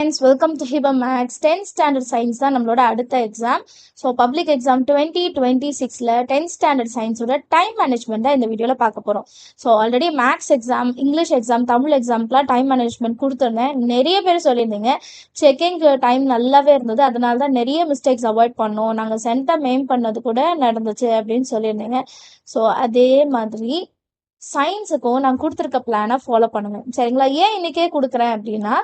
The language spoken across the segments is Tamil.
Friends, welcome to Hiba Max 10th standard science தான் நம்மளோட அடுத்த எக்ஸாம். ஸோ பப்ளிக் எக்ஸாம் 2026ல 10th ஸ்டாண்டர்ட் சயின்ஸோட டைம் மேனேஜ்மெண்ட் தான் இந்த வீடியோவில் பார்க்க போகிறோம். So already maths exam, English exam, Tamil எக்ஸாம்க்குலாம் டைம் மேனேஜ்மெண்ட் கொடுத்துருந்தேன். நிறைய பேர் சொல்லியிருந்தீங்க செக்கிங் டைம் நல்லாவே இருந்தது, அதனால தான் நிறைய மிஸ்டேக்ஸ் அவாய்ட் பண்ணோம், நாங்கள் சென்டம் எய்ம் பண்ணது கூட நடந்துச்சு அப்படின்னு சொல்லியிருந்தீங்க. ஸோ அதே மாதிரி சயின்ஸுக்கும் நான் கொடுத்துருக்க பிளானை ஃபாலோ பண்ணுவேன். சரிங்களா? ஏன் இன்னைக்கே கொடுக்குறேன் அப்படின்னா,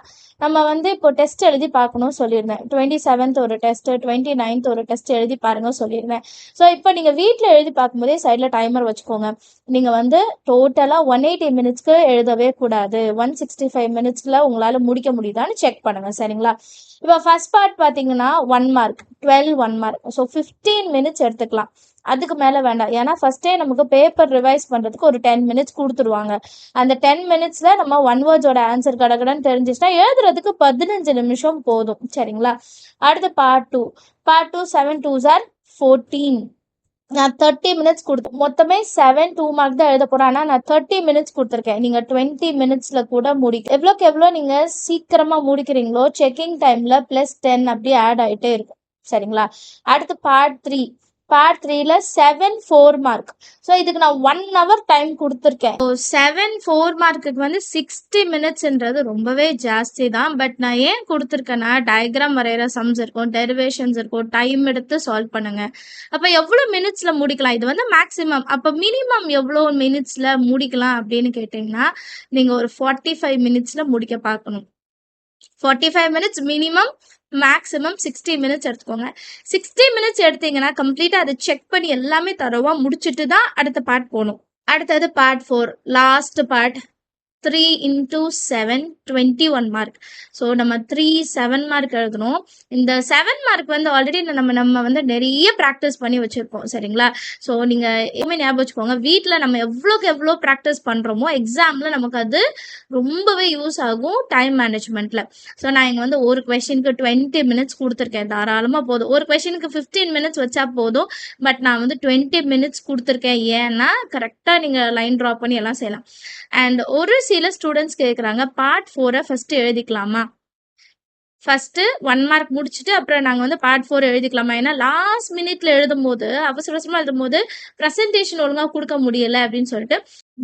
நம்ம இப்போ டெஸ்ட் எழுதி பார்க்கணும் சொல்லியிருந்தேன். 27th ஒரு டெஸ்ட், 29th ஒரு டெஸ்ட் எழுதி பாருங்க சொல்லியிருந்தேன். ஸோ இப்போ நீங்கள் வீட்டில் எழுதி பார்க்கும்போதே சைடில் டைமர் வச்சுக்கோங்க. நீங்கள் டோட்டலாக 180 மினிட்ஸ்க்கு எழுதவே கூடாது. 165 மினிட்ஸில் உங்களால் முடிக்க முடியுதான்னு செக் பண்ணுங்க. சரிங்களா? இப்போ ஃபர்ஸ்ட் பார்ட் பார்த்தீங்கன்னா 1 மார்க், 12 1 மார்க். ஸோ 15 மினிட்ஸ் எடுத்துக்கலாம், அதுக்கு மேலே வேண்டாம். ஏன்னா ஃபர்ஸ்டே நமக்கு பேப்பர் ரிவைஸ் பண்ணுறதுக்கு ஒரு 10 மினிட்ஸ் கொடுத்துருவாங்க. அந்த 10 மினிட்ஸில் நம்ம ஒன் வேர்ட்ஸோட ஆன்சர் கடகடன்னு தெரிஞ்சிச்சுன்னா எழுதுறதுக்கு 15 நிமிஷம் போதும். சரிங்களா? அடுத்து பார்ட் டூ 7 2s are 14. நான் 30 மினிட்ஸ் கொடுத்தேன். மொத்தமே 7 2 மார்க் தான் எழுத போகிறேன். ஆனால் நான் 30 மினிட்ஸ் கொடுத்துருக்கேன். நீங்கள் 20 மினிட்ஸில் கூட எவ்வளோக்கு எவ்வளோ நீங்கள் சீக்கிரமாக முடிக்கிறீங்களோ செக்கிங் டைமில் +10 அப்படியே ஆட் ஆகிட்டே இருக்கும். சரிங்களா? அடுத்து பார்ட் 3ல 7 4 மார்க். ஸோ இதுக்கு நான் 1 hour டைம் கொடுத்துருக்கேன். ஸோ 7 4 மார்க்குக்கு 60 மினிட்ஸ்ன்றது ரொம்பவே ஜாஸ்தி தான். பட் நான் ஏன் கொடுத்துருக்கேன்னா, டயக்ராம் வரைகிற சம்ஸ் இருக்கும், டெரிவேஷன்ஸ் இருக்கும், டைம் எடுத்து சால்வ் பண்ணுங்க. அப்போ எவ்வளோ மினிட்ஸில் முடிக்கலாம்? இது மேக்ஸிமம். அப்போ மினிமம் எவ்வளோ மினிட்ஸில் முடிக்கலாம் அப்படின்னு கேட்டிங்கன்னா, நீங்கள் ஒரு 45 மினிட்ஸில் முடிக்க பார்க்கணும். 45 மினிட்ஸ் மினிமம், மேக்ஸிமம் 60 மினிட்ஸ் எடுத்துக்கோங்க. 60 மினிட்ஸ் எடுத்தீங்கன்னா கம்ப்ளீட்டாக அதை செக் பண்ணி எல்லாமே தரவாக முடிச்சுட்டு தான் அடுத்த பார்ட் போகணும். அடுத்தது part 4, last part. 3 into 7 21 mark. So நம்ம 3 7 மார்க் எழுதணும். இந்த 7 மார்க் ஆல்ரெடி நம்ம நிறைய ப்ராக்டிஸ் பண்ணி வச்சுருக்கோம். சரிங்களா? ஸோ நீங்கள் எப்பவுமே ஞாபகம் வச்சுக்கோங்க, வீட்டில் நம்ம எவ்வளோக்கு எவ்வளோ ப்ராக்டிஸ் பண்ணுறோமோ எக்ஸாமில் நமக்கு அது ரொம்பவே யூஸ் ஆகும் டைம் மேனேஜ்மெண்ட்டில். ஸோ நான் இங்கே ஒரு கொஷனுக்கு 20 மினிட்ஸ் கொடுத்துருக்கேன், தாராளமாக போதும். ஒரு கொஷனுக்கு 15 மினிட்ஸ் வச்சா போதும். பட் நான் 20 மினிட்ஸ் கொடுத்துருக்கேன். ஏன்னா கரெக்டாக நீங்கள் லைன் ட்ரா பண்ணி எல்லாம் செய்யலாம். அண்ட் ஒரு சில ஸ்டூடெண்ட்ஸ் கேட்குறாங்க, பார்ட் 4 ஃபர்ஸ்ட் எழுதிக்கலாமா? ஃபர்ஸ்ட் 1 மார்க் முடிச்சுட்டு அப்புறம் நாங்கள் பார்ட் 4 எழுதிக்கலாமா? ஏன்னா லாஸ்ட் மினிட்ல எழுதும் போது, அவசரமாக எழுதும் போது ப்ரெசன்டேஷன் ஒழுங்காக கொடுக்க முடியலை அப்படின்னு சொல்லிட்டு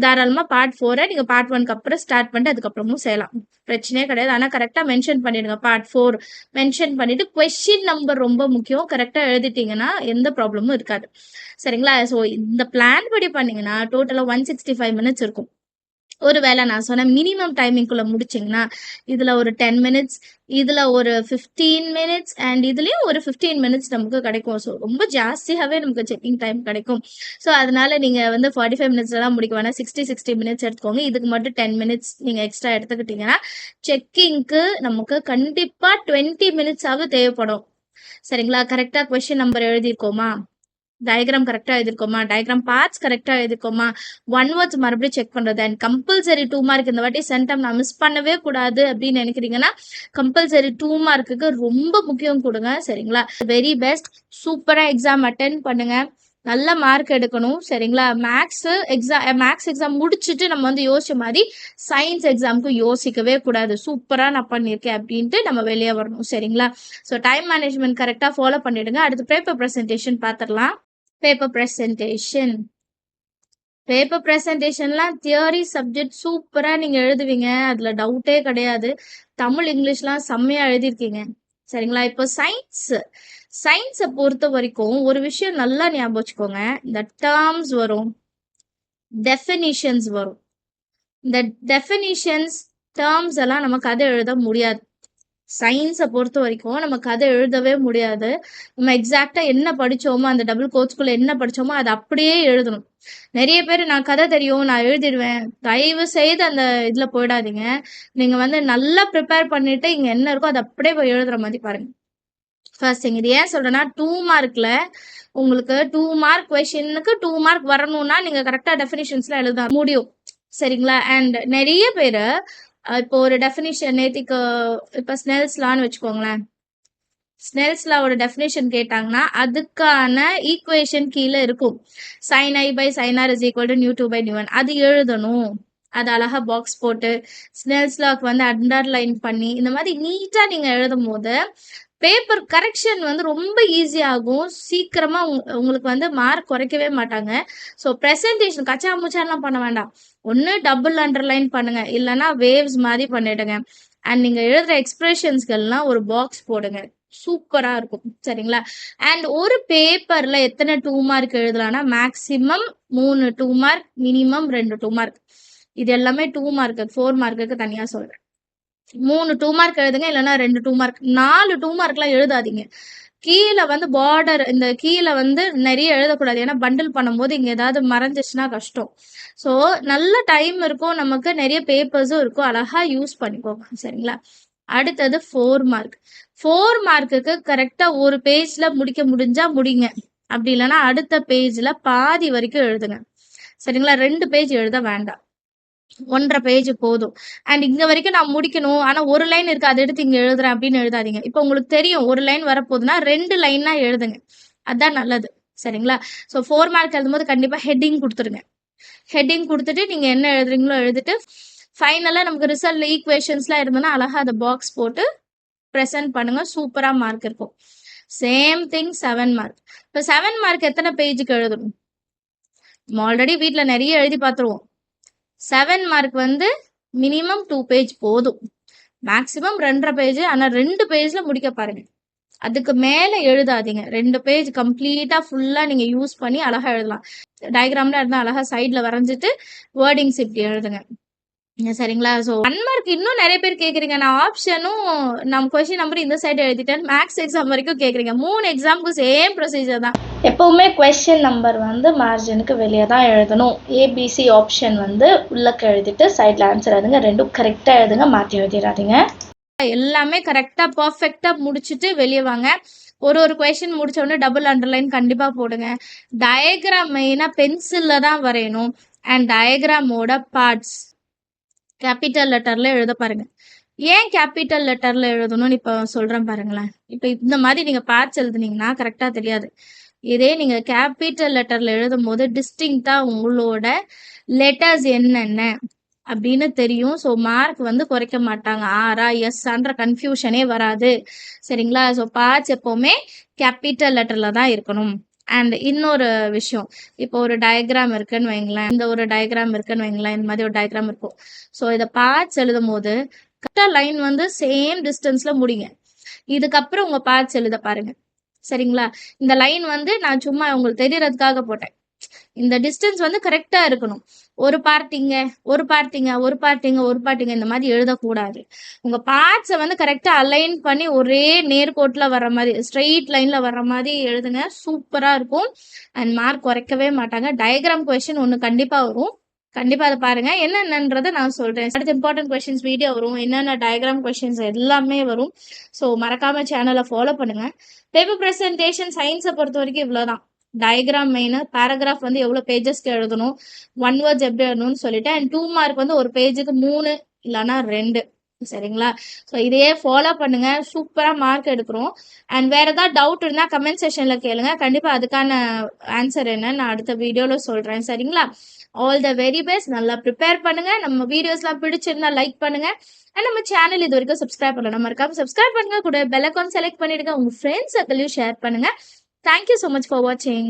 தாராளமாக பார்ட் 4 நீங்கள் பார்ட் 1க்கு அப்புறம் ஸ்டார்ட் பண்ணிட்டு அதுக்கப்புறமும் செய்யலாம், பிரச்சனையே கிடையாது. ஆனால் கரெக்டாக மென்ஷன் பண்ணிடுங்க. பார்ட் 4 மென்ஷன் பண்ணிட்டு கொஸ்டின் நம்பர் ரொம்ப முக்கியம், கரெக்டாக எழுதிட்டீங்கன்னா எந்த ப்ராப்ளமும் இருக்காது. சரிங்களா? ஸோ இந்த பிளான் படி பண்ணீங்கன்னா டோட்டலாக 165 மினிட்ஸ் இருக்கும். ஒருவேளை நான் சொன்ன மினிமம் டைமிங்குள்ள முடிச்சிங்கன்னா இதில் ஒரு 10 மினிட்ஸ், இதில் ஒரு 15 மினிட்ஸ், அண்ட் இதுலேயும் ஒரு 15 மினிட்ஸ் நமக்கு கிடைக்கும். ஸோ ரொம்ப ஜாஸ்தியாகவே நமக்கு செக்கிங் டைம் கிடைக்கும். ஸோ அதனால நீங்கள் 45 மினிட்ஸில் தான் முடிக்க வேணாம், 60 மினிட்ஸ் எடுத்துக்கோங்க. இதுக்கு மட்டும் 10 மினிட்ஸ் நீங்கள் எக்ஸ்ட்ரா எடுத்துக்கிட்டிங்கன்னா செக்கிங்க்கு நமக்கு கண்டிப்பாக 20 மினிட்ஸாவது தேவைப்படும். சரிங்களா? கரெக்டாக கொஸ்டின் நம்பர் எழுதியிருக்கோமா, டயக்ராம் கரெக்டாக எழுதிருக்கோமா, டயக்ராம் பார்ட்ஸ் கரெக்டாக எழுதிருக்கோமா, ஒன் வேர்ட்ஸ் மறுபடியும் செக் பண்ணுறது. அண்ட் கம்பல்சரி 2 மார்க் இந்த வாட்டி சென்டம் நான் மிஸ் பண்ணவே கூடாது அப்படின்னு நினைக்கிறீங்கன்னா கம்பல்சரி 2 மார்க்குக்கு ரொம்ப முக்கியம் கொடுங்க. சரிங்களா? Very best. சூப்பராக எக்ஸாம் அட்டென்ட் பண்ணுங்க, நல்ல மார்க் எடுக்கணும். சரிங்களா? மேக்ஸ் எக்ஸாம் முடிச்சுட்டு நம்ம யோசிச்ச மாதிரி சயின்ஸ் எக்ஸாமுக்கு யோசிக்கவே கூடாது. சூப்பராக நான் பண்ணியிருக்கேன் அப்படின்ட்டு நம்ம வெளியே வரணும். சரிங்களா? ஸோ டைம் மேனேஜ்மெண்ட் கரெக்டாக ஃபாலோ பண்ணிடுங்க. அடுத்து பேப்பர் ப்ரெசன்டேஷன் பார்த்துடலாம். பேப்பர் ப்ரெசன்டேஷன்லாம் தியரி சப்ஜெக்ட் சூப்பராக நீங்கள் எழுதுவீங்க, அதில் டவுட்டே கிடையாது. தமிழ் இங்கிலீஷ்லாம் செம்மையாக எழுதியிருக்கீங்க. சரிங்களா? இப்போ சயின்ஸை பொறுத்த வரைக்கும் ஒரு விஷயம் நல்லா ஞாபகம் வச்சுக்கோங்க. இந்த டேர்ம்ஸ் வரும், டெஃபினிஷன்ஸ் வரும். இந்த டெஃபினிஷன்ஸ் டேர்ம்ஸ் எல்லாம் நம்ம கதை எழுத முடியாது. சயின்ஸை பொறுத்த வரைக்கும் நம்ம கதை எழுதவே முடியாது. நம்ம எக்ஸாக்டாக என்ன படித்தோமோ, அந்த டபுள் கோட்ஸ்குள்ளே என்ன படித்தோமோ அதை அப்படியே எழுதணும். நிறைய பேர் நான் கதை தெரியும் நான் எழுதிடுவேன், தயவு செய்து அந்த இதில் போயிடாதீங்க. நீங்கள் நல்லா ப்ரிப்பேர் பண்ணிவிட்டு இங்கே என்ன இருக்கோ அதை அப்படியே போய் எழுதுகிற மாதிரி பாருங்கள். ஃபர்ஸ்ட் திங், இது ஏன் சொல்கிறேன்னா 2 மார்க்கில் உங்களுக்கு 2 மார்க் கொஷனுக்கு 2 மார்க் வரணும்னா நீங்கள் கரெக்டாக டெஃபினிஷன்ஸ்லாம் எழுத முடியும். சரிங்களா? அண்ட் நிறைய பேர் இப்போ ஒரு டெஃபினிஷன் நேத்திக்கு இப்போ ஸ்னெல்ஸ் லான்னு வச்சுக்கோங்களேன், ஸ்னெல்ஸ் லாவோட டெஃபினேஷன் கேட்டாங்கன்னா அதுக்கான ஈக்குவேஷன் கீழே இருக்கும். sin i by sin r is equal to nu2 by nu1. அது எழுதணும். அது அழகா பாக்ஸ் போட்டு ஸ்னெல்ஸ் லாக் வந்து அண்டர்லைன் பண்ணி இந்த மாதிரி நீட்டா நீங்க எழுதும் போது பேப்பர் கரெக்ஷன் வந்து ரொம்ப ஈஸியாகும். சீக்கிரமா உங்களுக்கு வந்து மார்க் குறைக்கவே மாட்டாங்க. ஸோ ப்ரெசன்டேஷன் கச்சா முச்சாலாம் பண்ண வேண்டாம். ஒன்று டபுள் அண்டர்லைன் பண்ணுங்க, இல்லைன்னா வேவ்ஸ் மாதிரி பண்ணிடுங்க. அண்ட் நீங்க எழுதுற எக்ஸ்பிரஷன்ஸ்கெல்லாம் ஒரு பாக்ஸ் போடுங்க. சூப்பரா இருக்கும். சரிங்களா? அண்ட் ஒரு பேப்பர்ல எத்தனை 2 மார்க் எழுதலாம்னா மேக்ஸிமம் 3 2 மார்க், மினிமம் 2 2 மார்க். இது எல்லாமே 2 மார்க்கு 4 மார்க்குக்கு தனியா சொல்றேன். 3 2 மார்க் எழுதுங்க, இல்லைன்னா 2 2 மார்க். 4 2 மார்க்லாம் எழுதாதீங்க. கீழே வந்து பார்டர் இந்த கீழே வந்து நிறைய எழுதக்கூடாது. ஏன்னா பண்டில் பண்ணும்போது இங்க ஏதாவது மறைஞ்சிச்சுன்னா கஷ்டம். ஸோ நல்ல டைம் இருக்கும், நமக்கு நிறைய பேப்பர்ஸும் இருக்கும், அழகா யூஸ் பண்ணிக்கோங்க. சரிங்களா? அடுத்தது 4 மார்க். 4 மார்க்குக்கு கரெக்டா ஒரு பேஜ்ல முடிக்க முடிஞ்சா முடிங்க. அப்படி இல்லைன்னா அடுத்த பேஜ்ல பாதி வரைக்கும் எழுதுங்க. சரிங்களா? 2 பேஜ் எழுத வேண்டாம், 1.5 பேஜ் போதும். அண்ட் இங்க வரைக்கும் நான் முடிக்கணும், ஆனா ஒரு லைன் இருக்கு, அதை எடுத்து இங்க எழுதுறேன் அப்படின்னு எழுதாதீங்க. இப்போ உங்களுக்கு தெரியும் ஒரு லைன் வரப்போகுதுன்னா 2 லைனா எழுதுங்க. அதான் நல்லது. சரிங்களா? ஸோ 4 மார்க் எழுதும்போது கண்டிப்பா ஹெட்டிங் கொடுத்துருங்க. ஹெட்டிங் கொடுத்துட்டு நீங்க என்ன எழுதுறீங்களோ எழுதிட்டு ஃபைனலா நமக்கு ரிசல்ட் ஈக்குவேஷன்ஸ்லாம் இருந்ததுன்னா அழகா அதை பாக்ஸ் போட்டு ப்ரெசென்ட் பண்ணுங்க. சூப்பரா மார்க் இருக்கும். Same thing 7 mark. இப்போ 7 மார்க் எத்தனை பேஜுக்கு எழுதணும்? ஆல்ரெடி வீட்டில் நிறைய எழுதி பார்த்துருவோம். 7 மார்க் வந்து மினிமம் 2 பேஜ் போதும், மேக்ஸிமம் 2.5 பேஜ். ஆனால் 2 பேஜ்ல முடிக்க பாருங்க. அதுக்கு மேலே எழுதாதீங்க. 2 பேஜ் கம்ப்ளீட்டாக ஃபுல்லாக நீங்கள் யூஸ் பண்ணி அழகாக எழுதலாம். டயக்ராம்லாம் இருந்தால் அழகாக சைடில் வரைஞ்சிட்டு வேர்டிங்ஸ் இப்படி எழுதுங்க. சரிங்களா? ஸோ 1 மார்க் இன்னும் நிறைய பேர் கேட்குறீங்க. நான் ஆப்ஷனும் நம்ம கொஸ்டின் நம்பர் இந்த சைடு எழுதிட்டேன், மேக்ஸ் எக்ஸாம் வரைக்கும் கேட்குறீங்க. 3 எக்ஸாமுக்கு சேம் ப்ரொசீஜர் தான். எப்போவுமே கொஸ்டின் நம்பர் வந்து மார்ஜினுக்கு வெளியே தான் எழுதணும். ஏபிசி ஆப்ஷன் வந்து உள்ளக்க எழுதிட்டு சைடில் ஆன்சர் எழுதுங்க. ரெண்டும் கரெக்டாக எழுதுங்க, மாற்றி எழுதிடாதீங்க. எல்லாமே கரெக்டாக பர்ஃபெக்டாக முடிச்சுட்டு வெளியே வாங்க. ஒரு கொஸ்டின் முடிச்ச உடனே டபுள் அண்டர்லைன் கண்டிப்பாக போடுங்க. டயக்ராம் மெயினாக பென்சிலில் தான் வரையணும். அண்ட் டயக்ராமோட பார்ட்ஸ் கேபிட்டல் லெட்டர்ல எழுத பாருங்க. ஏன் கேபிட்டல் லெட்டர்ல எழுதணும்னு இப்போ சொல்றேன் பாருங்களேன். இப்போ இந்த மாதிரி நீங்க பார்ட்ஸ் எழுதுனீங்கன்னா கரெக்டா தெரியாது. இதே நீங்க கேபிட்டல் லெட்டர்ல எழுதும் போது டிஸ்டிங்டா உங்களோட லெட்டர்ஸ் என்னென்ன அப்படின்னு தெரியும். ஸோ மார்க் வந்து குறைக்க மாட்டாங்க. ஆரா எஸ்ன்ற கன்ஃபியூஷனே வராது. சரிங்களா? ஸோ பார்ட்ஸ் எப்பவுமே கேபிட்டல் லெட்டர்ல தான் இருக்கணும். அண்ட் இன்னொரு விஷயம், இப்போ ஒரு டயக்ராம் இருக்குன்னு வைங்களேன், இந்த ஒரு டயக்ராம் இருக்குன்னு வைங்களேன், இந்த மாதிரி ஒரு டயக்ராம் இருக்கும். ஸோ இதை பார்ட்ஸ் எழுதும் போது கரெக்டாக லைன் வந்து சேம் டிஸ்டன்ஸ்ல முடிங்க. இதுக்கப்புறம் உங்க பார்ட்ஸ் எழுத பாருங்க. சரிங்களா? இந்த லைன் வந்து நான் சும்மா உங்களுக்கு தெரியறதுக்காக போட்டேன். இந்த டிஸ்டன்ஸ் வந்து கரெக்டா இருக்கணும். ஒரு பார்ட்டிங்க ஒரு பார்ட்டிங்க ஒரு பார்ட்டிங்க ஒரு பார்ட்டிங்க இந்த மாதிரி எழுதக்கூடாது. உங்க பார்ட்ஸை வந்து கரெக்டா அலைன் பண்ணி ஒரே நேர்கோட்டில் வர்ற மாதிரி ஸ்ட்ரெயிட் லைன்ல வர்ற மாதிரி எழுதுங்க. சூப்பரா இருக்கும். அண்ட் மார்க் குறைக்கவே மாட்டாங்க. டயக்ராம் கொஸ்டின் ஒன்று கண்டிப்பா வரும், கண்டிப்பா அதை பாருங்க. என்னென்னன்றதை நான் சொல்றேன். அடுத்த இம்பார்ட்டன்ட் கொஸ்டின்ஸ் வீடியோ வரும், என்னென்ன டயக்ராம் கொஸ்டின்ஸ் எல்லாமே வரும். ஸோ மறக்காம சேனலை ஃபாலோ பண்ணுங்க. பேப்பர் ப்ரெசன்டேஷன் சயின்ஸை பொறுத்த வரைக்கும் இவ்வளோதான். டயக்ராம் மெயின், பேராகிராஃப் வந்து எவ்வளோ பேஜஸ்க்கு எழுதணும், 1 வேர்ட்ஸ் எப்படி எழுதணும்னு சொல்லிட்டு, அண்ட் 2 மார்க் வந்து ஒரு பேஜுக்கு 3 இல்லைன்னா 2. சரிங்களா? ஸோ இதையே ஃபாலோ பண்ணுங்க, சூப்பராக மார்க் எடுக்கிறோம். அண்ட் வேற ஏதாவது டவுட் இருந்தால் கமெண்ட் செஷனில் கேளுங்க, கண்டிப்பாக அதுக்கான ஆன்சர் என்னன்னு நான் அடுத்த வீடியோவில் சொல்கிறேன். சரிங்களா? All the very best. நல்லா ப்ரிப்பேர் பண்ணுங்க. நம்ம வீடியோஸ்லாம் பிடிச்சிருந்தா லைக் பண்ணுங்க. அண்ட் நம்ம சேனல் இது வரைக்கும் சப்ஸ்கிரைப் பண்ணலாம், மறக்காம சப்ஸ்கிரைப் பண்ணுங்க. கூட பெல் ஐகான் செலக்ட் பண்ணிடுங்க. உங்க ஃப்ரெண்ட்ஸ் சர்க்கிளையும் ஷேர் பண்ணுங்க. Thank you so much for watching.